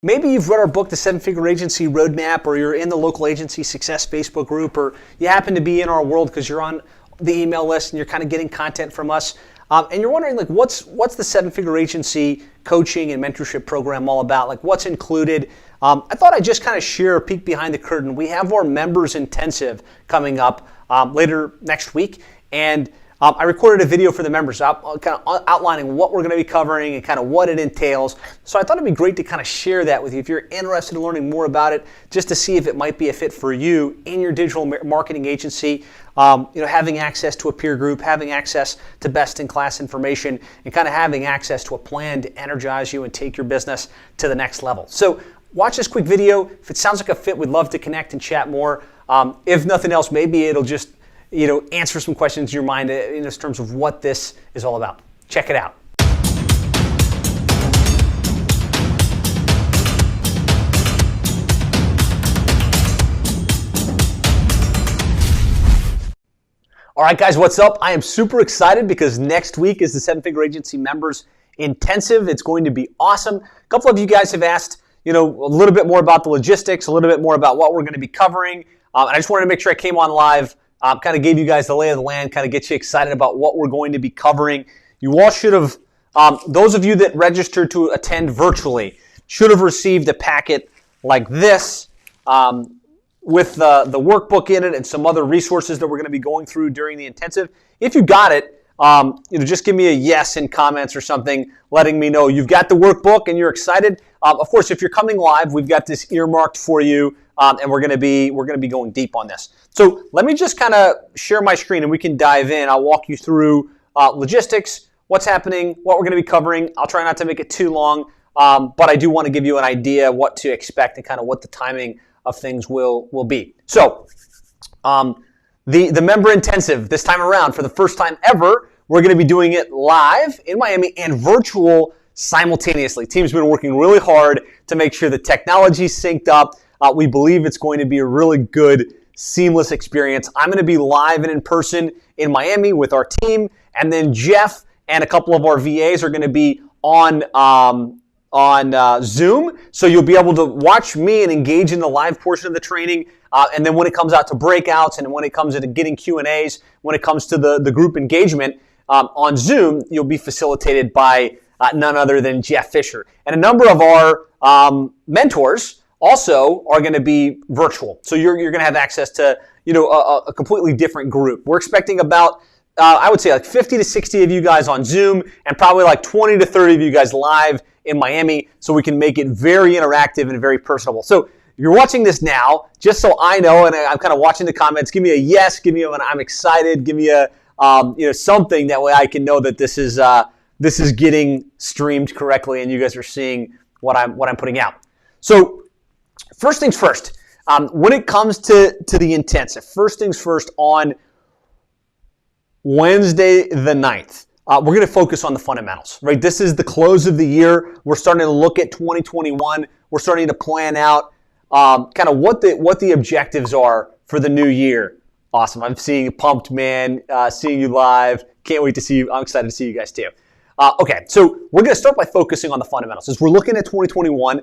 Maybe you've read our book, The Seven-Figure Agency Roadmap, or you're in the local agency success Facebook group, or you happen to be in our world because you're on the email list and you're kind of getting content from us. And you're wondering, like, what's the Seven-Figure Agency coaching and mentorship program all about? Like, what's included? I thought I'd just kind of share a peek behind the curtain. We have our members intensive coming up later next week, and I recorded a video for the members kind of outlining what we're going to be covering and kind of what it entails. So I thought it'd be great to kind of share that with you if you're interested in learning more about it, just to see if it might be a fit for you in your digital marketing agency. Having access to a peer group, having access to best-in-class information, and kind of having access to a plan to energize you and take your business to the next level. So watch this quick video. If it sounds like a fit, we'd love to connect and chat more. If nothing else, maybe it'll just answer some questions in your mind in terms of what this is all about. Check it out. All right, guys, what's up? I am super excited because next week is the Seven-Figure Agency Members Intensive. It's going to be awesome. A couple of you guys have asked, a little bit more about the logistics, a little bit more about what we're going to be covering. And I just wanted to make sure I came on live, kind of gave you guys the lay of the land, kind of get you excited about what we're going to be covering. You all should have, those of you that registered to attend virtually, should have received a packet like this with the workbook in it and some other resources that we're going to be going through during the intensive. If you got it, just give me a yes in comments or something, letting me know you've got the workbook and you're excited. Of course, if you're coming live, we've got this earmarked for you, and we're going to be going deep on this. So let me just kind of share my screen and we can dive in. I'll walk you through logistics, what's happening, what we're going to be covering. I'll try not to make it too long, but I do want to give you an idea what to expect and kind of what the timing of things will be. So the member intensive this time around, for the first time ever, we're going to be doing it live in Miami and virtual simultaneously. Team's been working really hard to make sure the technology's synced up. We believe it's going to be a really good, seamless experience. I'm going to be live and in person in Miami with our team, and then Jeff and a couple of our VAs are going to be on Zoom, so you'll be able to watch me and engage in the live portion of the training. And then when it comes out to breakouts and when it comes to getting Q&As, when it comes to the group engagement on Zoom, you'll be facilitated by none other than Jeff Fisher. And a number of our mentors also are going to be virtual. So you're going to have access to a completely different group. We're expecting about I would say like 50 to 60 of you guys on Zoom and probably like 20 to 30 of you guys live in Miami, so we can make it very interactive and very personable. So if you're watching this now, just so I know, and I'm kind of watching the comments, give me a yes, give me an I'm excited, give me a something, that way I can know that this is getting streamed correctly and you guys are seeing what I'm putting out. So first things first, when it comes to the intensive, first things first, on Wednesday the 9th, we're going to focus on the fundamentals, right? This is the close of the year. We're starting to look at 2021. We're starting to plan out kind of what the objectives are for the new year. Awesome. I'm seeing you pumped, man. Seeing you live. Can't wait to see you. I'm excited to see you guys too. Okay, so we're going to start by focusing on the fundamentals. As we're looking at 2021,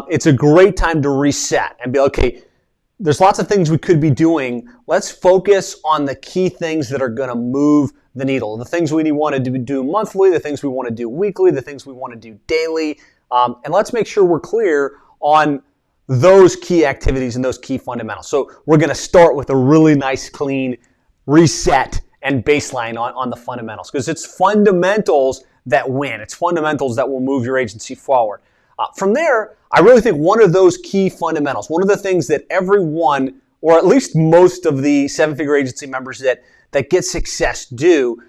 it's a great time to reset and be okay, there's lots of things we could be doing. Let's focus on the key things that are going to move the needle, the things we want to do monthly, the things we want to do weekly, the things we want to do daily, and let's make sure we're clear on those key activities and those key fundamentals. So we're going to start with a really nice, clean reset and baseline on the fundamentals, because it's fundamentals that win. It's fundamentals that will move your agency forward. From there, I really think one of those key fundamentals, one of the things that everyone, or at least most of the seven-figure agency members that get success do,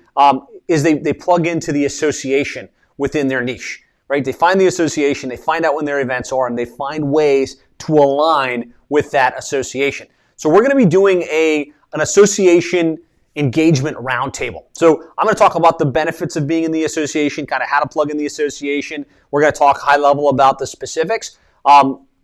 is they plug into the association within their niche, right? They find the association, they find out when their events are, and they find ways to align with that association. So we're going to be doing an association engagement roundtable. So I'm going to talk about the benefits of being in the association, kind of how to plug in the association. We're going to talk high level about the specifics.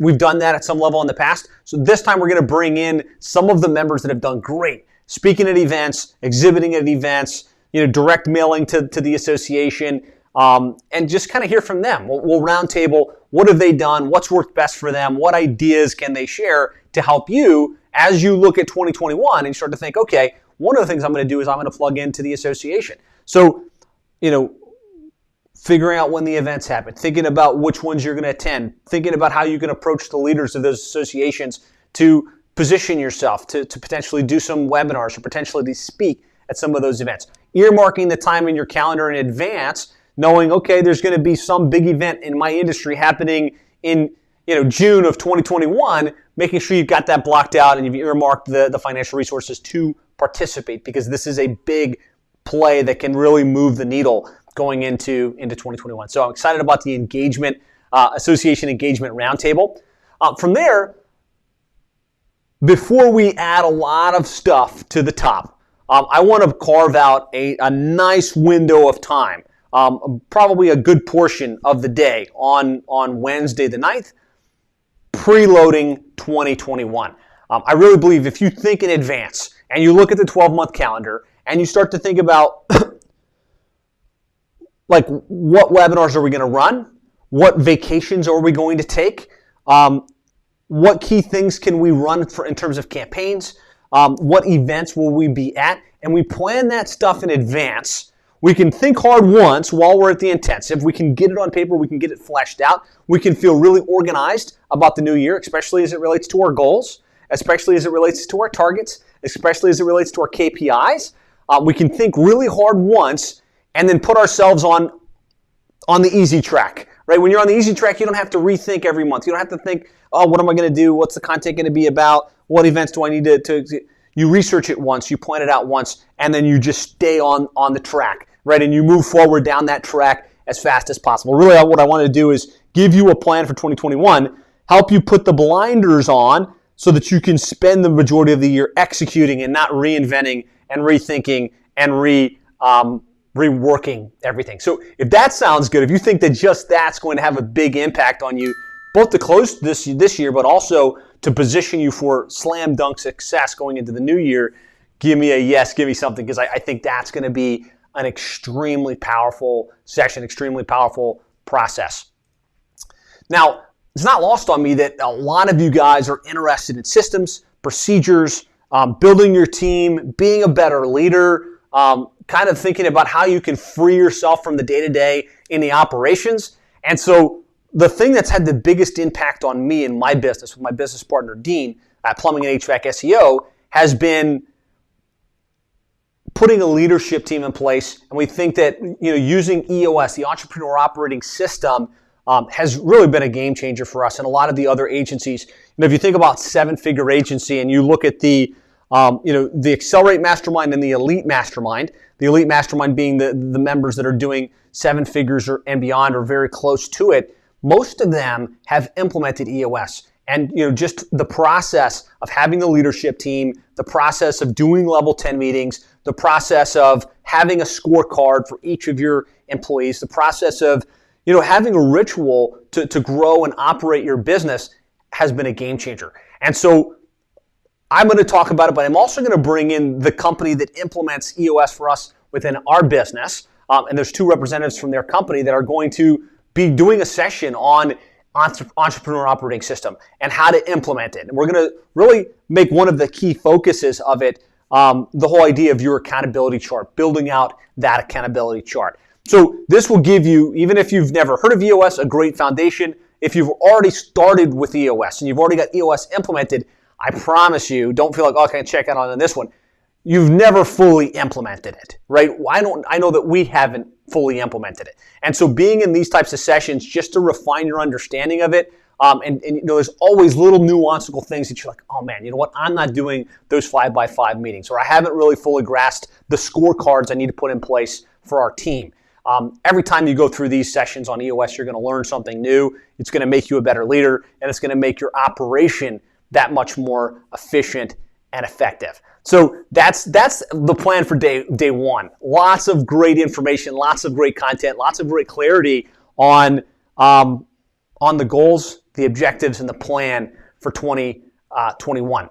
We've done that at some level in the past. So this time we're going to bring in some of the members that have done great, speaking at events, exhibiting at events, direct mailing to the association, and just kind of hear from them. We'll roundtable. What have they done? What's worked best for them? What ideas can they share to help you as you look at 2021 and start to think, okay, one of the things I'm going to do is I'm going to plug into the association. So, figuring out when the events happen, thinking about which ones you're going to attend, thinking about how you can approach the leaders of those associations to position yourself, to potentially do some webinars or potentially to speak at some of those events. Earmarking the time in your calendar in advance, knowing, okay, there's going to be some big event in my industry happening in June of 2021, making sure you've got that blocked out and you've earmarked the financial resources to participate, because this is a big play that can really move the needle going into 2021. So I'm excited about the engagement, association engagement roundtable. From there, before we add a lot of stuff to the top, I want to carve out a nice window of time, probably a good portion of the day on Wednesday the 9th, preloading 2021. I really believe if you think in advance and you look at the 12-month calendar and you start to think about like what webinars are we going to run, what vacations are we going to take, what key things can we run for in terms of campaigns, what events will we be at, and we plan that stuff in advance. We can think hard once while we're at the intensive. We can get it on paper. We can get it fleshed out. We can feel really organized about the new year, especially as it relates to our goals, especially as it relates to our targets, especially as it relates to our KPIs. We can think really hard once and then put ourselves on the easy track, right? When you're on the easy track, you don't have to rethink every month. You don't have to think, oh, what am I going to do? What's the content going to be about? What events do I need to you research it once, you plan it out once, and then you just stay on the track, right? And you move forward down that track as fast as possible. Really, what I want to do is give you a plan for 2021, help you put the blinders on so that you can spend the majority of the year executing and not reinventing and rethinking and reworking everything. So if that sounds good, if you think that just that's going to have a big impact on you, both to close this year, but also to position you for slam dunk success going into the new year, give me a yes, give me something, because I think that's going to be an extremely powerful session, extremely powerful process. Now, it's not lost on me that a lot of you guys are interested in systems, procedures, building your team, being a better leader, kind of thinking about how you can free yourself from the day-to-day in the operations. And so the thing that's had the biggest impact on me and my business with my business partner, Dean, at Plumbing and HVAC SEO, has been putting a leadership team in place. And we think that using EOS, the Entrepreneur Operating System, has really been a game changer for us and a lot of the other agencies. If you think about seven-figure agency and you look at the Accelerate Mastermind and the Elite Mastermind being the members that are doing seven figures and beyond or very close to it, most of them have implemented EOS. And just the process of having the leadership team, the process of doing level 10 meetings, the process of having a scorecard for each of your employees, the process of having a ritual to grow and operate your business has been a game changer. And so I'm going to talk about it, but I'm also going to bring in the company that implements EOS for us within our business. And there's two representatives from their company that are going to be doing a session on Entrepreneur Operating System and how to implement it. And we're going to really make one of the key focuses of it the whole idea of your accountability chart, building out that accountability chart. So this will give you, even if you've never heard of EOS, a great foundation. If you've already started with EOS and you've already got EOS implemented, I promise you, don't feel like, oh, I can check out on this one. You've never fully implemented it, right? I know that we haven't fully implemented it. And so being in these types of sessions just to refine your understanding of it, and there's always little nuanceable things that you're like, oh man, you know what? I'm not doing those 5x5 meetings, or I haven't really fully grasped the scorecards I need to put in place for our team. Every time you go through these sessions on EOS, you're going to learn something new. It's going to make you a better leader, and it's going to make your operation that much more efficient and effective. So that's the plan for day one. Lots of great information, lots of great content, lots of great clarity on the goals, the objectives, and the plan for 2021.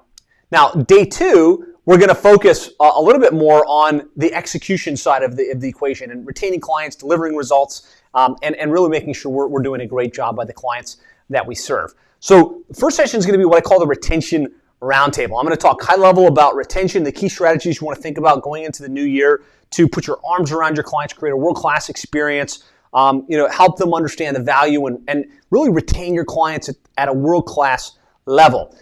Now, day two, we're going to focus a little bit more on the execution side of the equation and retaining clients, delivering results, and really making sure we're doing a great job by the clients that we serve. So the first session is going to be what I call the retention roundtable. I'm going to talk high level about retention, the key strategies you want to think about going into the new year to put your arms around your clients, create a world-class experience, help them understand the value and really retain your clients at a world-class level.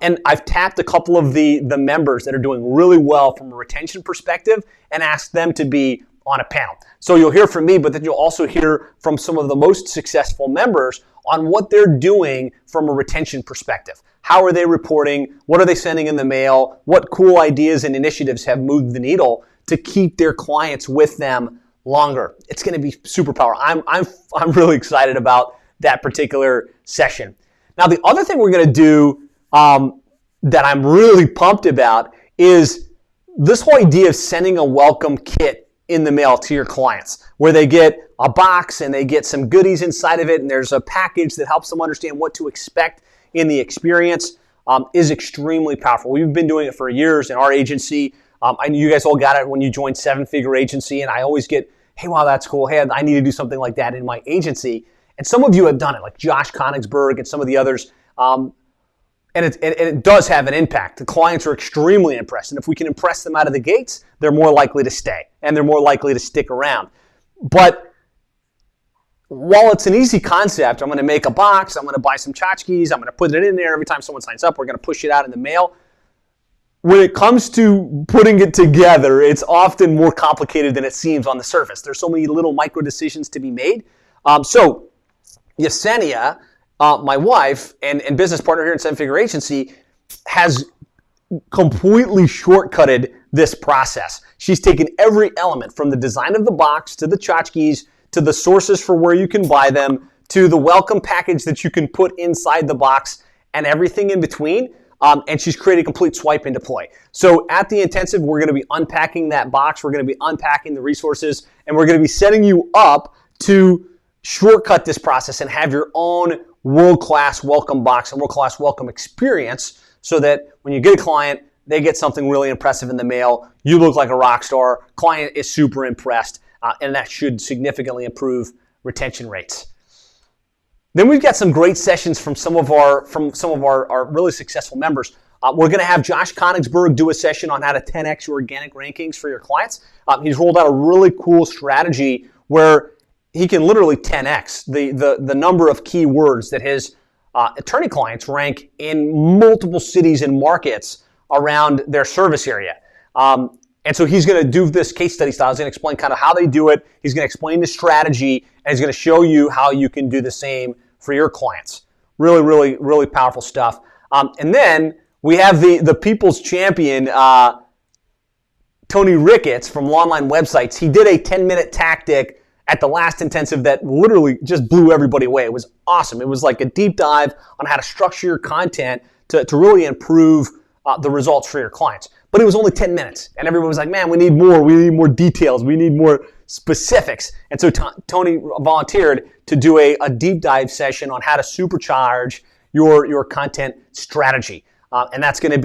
And I've tapped a couple of the members that are doing really well from a retention perspective and asked them to be on a panel. So you'll hear from me, but then you'll also hear from some of the most successful members on what they're doing from a retention perspective. How are they reporting? What are they sending in the mail? What cool ideas and initiatives have moved the needle to keep their clients with them longer? It's going to be super powerful. I'm really excited about that particular session. Now, the other thing we're going to do that I'm really pumped about is this whole idea of sending a welcome kit in the mail to your clients, where they get a box and they get some goodies inside of it, and there's a package that helps them understand what to expect in the experience, is extremely powerful. We've been doing it for years in our agency. I know you guys all got it when you joined Seven Figure Agency, and I always get, hey, wow, that's cool. Hey, I need to do something like that in my agency. And some of you have done it, like Josh Konigsberg and some of the others. And it does have an impact. The clients are extremely impressed. And if we can impress them out of the gates, they're more likely to stay and they're more likely to stick around. But while it's an easy concept, I'm going to make a box, I'm going to buy some tchotchkes, I'm going to put it in there every time someone signs up, we're going to push it out in the mail. When it comes to putting it together, it's often more complicated than it seems on the surface. There's so many little micro decisions to be made. So Yesenia, my wife and business partner here in Seven Figure Agency, has completely shortcutted this process. She's taken every element from the design of the box to the tchotchkes to the sources for where you can buy them to the welcome package that you can put inside the box and everything in between. And she's created a complete swipe and deploy. So at the intensive, we're going to be unpacking that box. We're going to be unpacking the resources, and we're going to be setting you up to shortcut this process and have your own world-class welcome box and world-class welcome experience so that when you get a client, they get something really impressive in the mail. You look like a rock star. Client is super impressed, and that should significantly improve retention rates. Then we've got some great sessions from some of our really successful members. We're going to have Josh Konigsberg do a session on how to 10x your organic rankings for your clients. He's rolled out a really cool strategy where he can literally 10x the number of keywords that his attorney clients rank in multiple cities and markets around their service area. And so he's going to do this case study style. He's going to explain kind of how they do it. He's going to explain the strategy, and he's going to show you how you can do the same for your clients. Really, really, really powerful stuff. And then we have the people's champion, Tony Rickets from Online Websites. He did a 10-minute tactic at the last intensive that literally just blew everybody away. It was awesome. It was like a deep dive on how to structure your content to really improve the results for your clients. But it was only 10 minutes, and everyone was like, man, we need more details, we need more specifics. And so Tony volunteered to do a deep dive session on how to supercharge your content strategy. And it's going to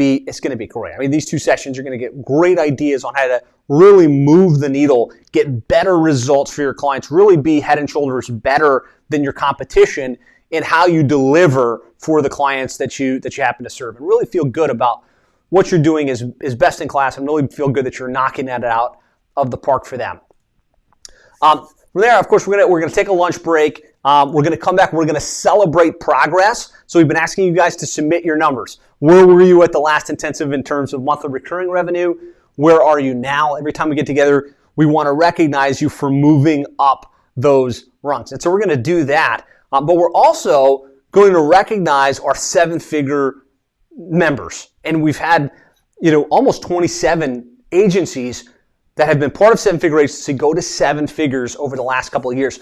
be great. I mean, these two sessions, you're going to get great ideas on how to really move the needle, get better results for your clients, really be head and shoulders better than your competition in how you deliver for the clients that you happen to serve, and really feel good about what you're doing is best in class, and really feel good that you're knocking that out of the park for them. From there, of course, we're gonna take a lunch break. We're going to come back. We're going to celebrate progress. So we've been asking you guys to submit your numbers. Where were you at the last intensive in terms of monthly recurring revenue? Where are you now? Every time we get together, we want to recognize you for moving up those rungs. And so we're going to do that. But we're also going to recognize our seven-figure members. And we've had, almost 27 agencies that have been part of Seven Figure Agency go to seven figures over the last couple of years.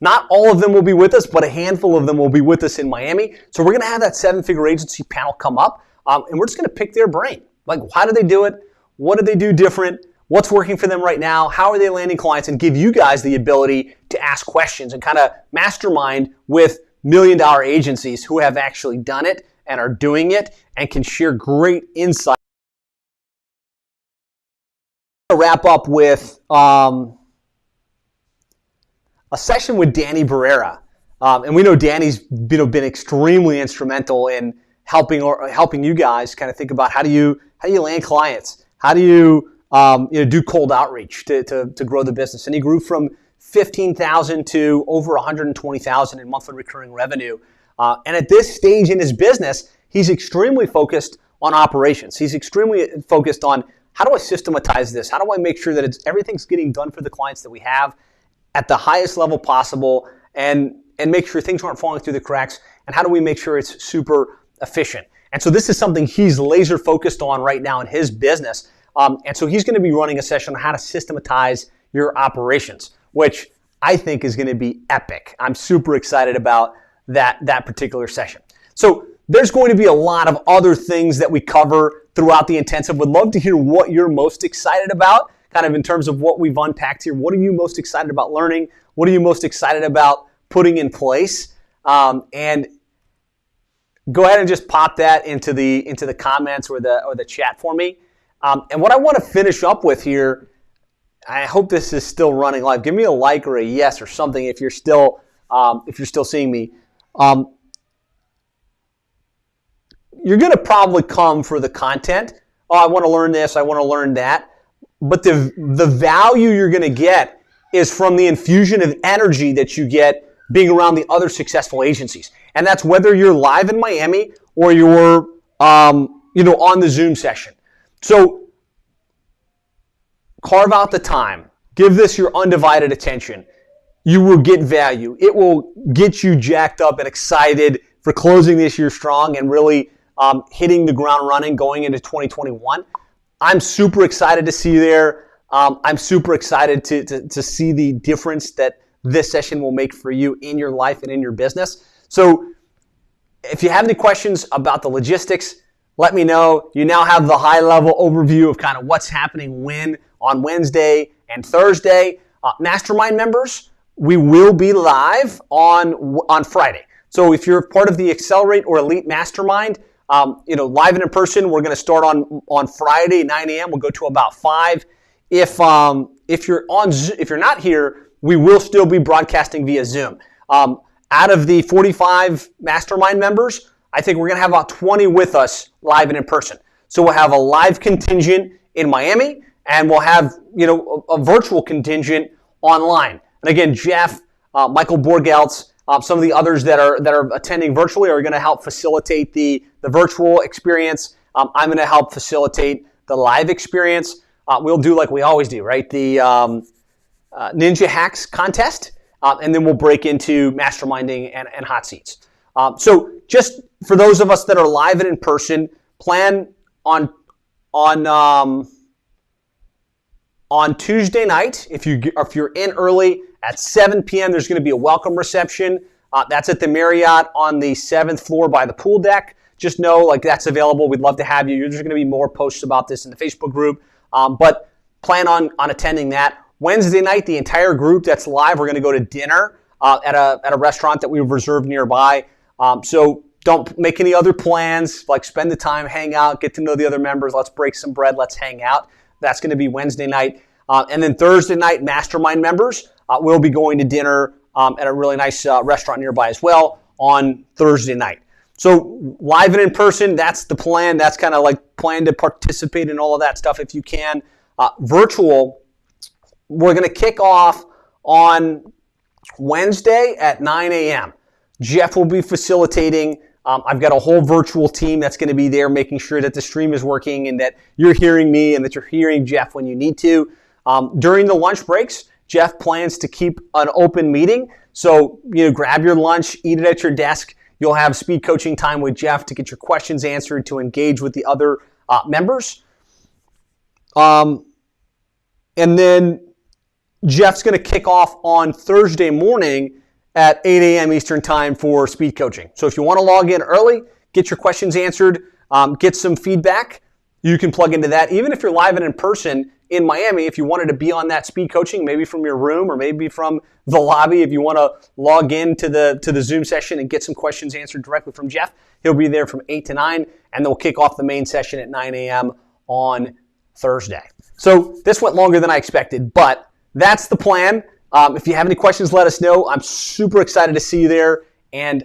Not all of them will be with us, but a handful of them will be with us in Miami. So we're going to have that seven-figure agency panel come up, and we're just going to pick their brain. Like, how do they do it? What do they do different? What's working for them right now? How are they landing clients? And give you guys the ability to ask questions and kind of mastermind with million-dollar agencies who have actually done it and are doing it and can share great insight wrap up with a session with Danny Barrera. And we know Danny's been extremely instrumental in helping you guys kind of think about how do you land clients, how do you do cold outreach to grow the business. And he grew from 15,000 to over 120,000 in monthly recurring revenue. And at this stage in his business, he's extremely focused on operations. He's extremely focused on how do I systematize this? How do I make sure that everything's getting done for the clients that we have at the highest level possible, and make sure things aren't falling through the cracks? And how do we make sure it's super efficient? And so this is something he's laser focused on right now in his business. And so he's going to be running a session on how to systematize your operations, which I think is going to be epic. I'm super excited about that particular session. So there's going to be a lot of other things that we cover throughout the intensive. Would love to hear what you're most excited about, kind of in terms of what we've unpacked here. What are you most excited about learning? What are you most excited about putting in place? And go ahead and just pop that into the comments or the chat for me. And what I want to finish up with here, I hope this is still running live. Give me a like or a yes or something if you're still seeing me. You're going to probably come for the content. Oh, I want to learn this. I want to learn that. But the value you're going to get is from the infusion of energy that you get being around the other successful agencies. And that's whether you're live in Miami or you're on the Zoom session. So carve out the time. Give this your undivided attention. You will get value. It will get you jacked up and excited for closing this year strong and really hitting the ground running going into 2021. I'm super excited to see you there. I'm super excited to see the difference that this session will make for you in your life and in your business. So if you have any questions about the logistics, let me know. You now have the high-level overview of kind of what's happening when on Wednesday and Thursday. Mastermind members, we will be live on Friday. So if you're part of the Accelerate or Elite Mastermind, live and in person, we're going to start on Friday, 9 a.m. We'll go to about 5. If you're not here, we will still be broadcasting via Zoom. Out of the 45 Mastermind members, I think we're going to have about 20 with us live and in person. So we'll have a live contingent in Miami, and we'll have a virtual contingent online. And again, Jeff, Michael Borgeltz, some of the others that are attending virtually are going to help facilitate the virtual experience. I'm going to help facilitate the live experience. We'll do like we always do, right? The Ninja Hacks contest, and then we'll break into masterminding and hot seats. So just for those of us that are live and in person, plan on Tuesday night. If you're in early at 7 p.m., there's going to be a welcome reception. That's at the Marriott on the 7th floor by the pool deck. Just know that's available. We'd love to have you. There's going to be more posts about this in the Facebook group, but plan on attending that. Wednesday night, the entire group that's live, we're going to go to dinner at a restaurant that we've reserved nearby. So don't make any other plans. Spend the time, hang out, get to know the other members. Let's break some bread. Let's hang out. That's going to be Wednesday night. And then Thursday night, Mastermind members will be going to dinner at a really nice restaurant nearby as well on Thursday night. So live and in person, that's the plan. That's kind of plan to participate in all of that stuff if you can. Virtual, we're going to kick off on Wednesday at 9 a.m. Jeff will be facilitating. I've got a whole virtual team that's going to be there making sure that the stream is working and that you're hearing me and that you're hearing Jeff when you need to. During the lunch breaks, Jeff plans to keep an open meeting. So, grab your lunch, eat it at your desk. You'll have speed coaching time with Jeff to get your questions answered, to engage with the other members. And then Jeff's going to kick off on Thursday morning at 8 a.m. Eastern Time for speed coaching. So if you want to log in early, get your questions answered, get some feedback, you can plug into that. Even if you're live and in person in Miami, if you wanted to be on that speed coaching, maybe from your room or maybe from the lobby, if you want to log in to the Zoom session and get some questions answered directly from Jeff, he'll be there from 8 to 9, and then we'll kick off the main session at 9 a.m. on Thursday. So this went longer than I expected, but that's the plan. If you have any questions, let us know. I'm super excited to see you there, and